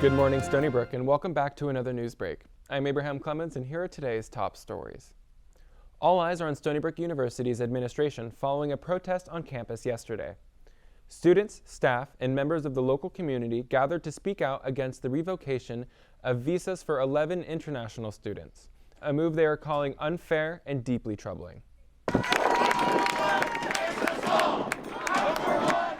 Good morning, Stony Brook, and welcome back to another Newsbreak. I'm Abraham Clemens, and here are today's top stories. All eyes are on Stony Brook University's administration following a protest on campus yesterday. Students, staff, and members of the local community gathered to speak out against the revocation of visas for 11 international students, a move they are calling unfair and deeply troubling.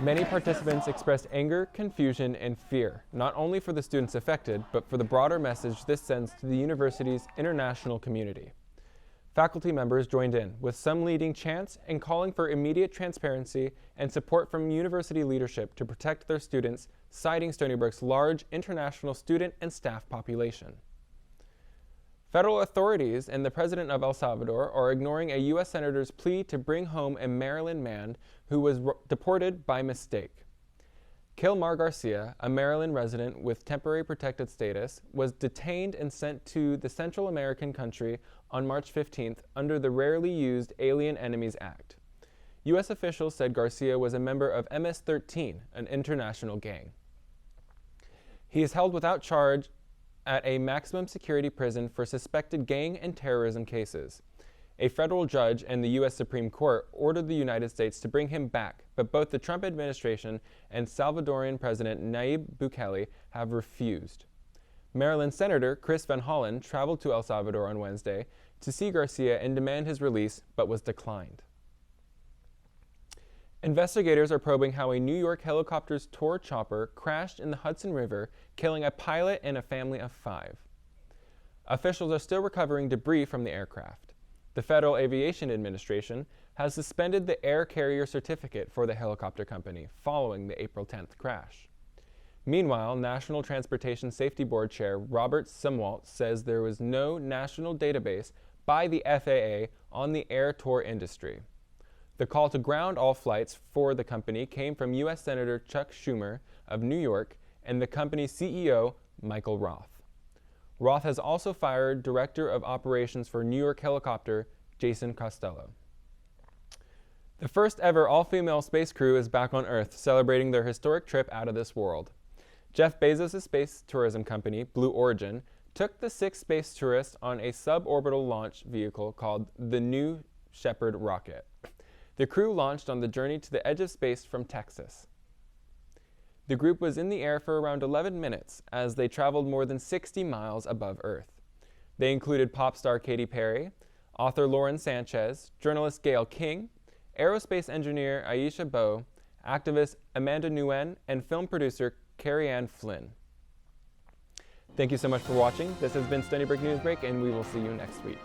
Many participants expressed anger, confusion, and fear, not only for the students affected, but for the broader message this sends to the university's international community. Faculty members joined in, with some leading chants and calling for immediate transparency and support from university leadership to protect their students, citing Stony Brook's large international student and staff population. Federal authorities and the president of El Salvador are ignoring a U.S. senator's plea to bring home a Maryland man who was deported by mistake. Kilmar Garcia, a Maryland resident with temporary protected status, was detained and sent to the Central American country on March 15th under the Rarely Used Alien Enemies Act. U.S. officials said Garcia was a member of MS-13, an international gang. He is held without charge at a maximum security prison for suspected gang and terrorism cases. A federal judge and the U.S. Supreme Court ordered the United States to bring him back, but both the Trump administration and Salvadorian President Nayib Bukele have refused. Maryland Senator Chris Van Hollen traveled to El Salvador on Wednesday to see Garcia and demand his release, but was declined. Investigators are probing how a New York helicopter's Tor chopper crashed in the Hudson River, killing a pilot and a family of 5. Officials are still recovering debris from the aircraft. The Federal Aviation Administration has suspended the air carrier certificate for the helicopter company following the April 10th crash. Meanwhile, National Transportation Safety Board Chair Robert Sumwalt says there was no national database by the FAA on the air tour industry. The call to ground all flights for the company came from U.S. Senator Chuck Schumer of New York and the company's CEO, Michael Roth. Roth has also fired Director of Operations for New York Helicopter, Jason Costello. The first ever all-female space crew is back on Earth, celebrating their historic trip out of this world. Jeff Bezos' space tourism company, Blue Origin, took the 6 space tourists on a suborbital launch vehicle called the New Shepard rocket. The crew launched on the journey to the edge of space from Texas. The group was in the air for around 11 minutes as they traveled more than 60 miles above Earth. They included pop star Katy Perry, author Lauren Sanchez, journalist Gayle King, aerospace engineer Aisha Bowe, activist Amanda Nguyen, and film producer Carrie Ann Flynn. Thank you so much for watching. This has been Stony Brook Newsbreak, and we will see you next week.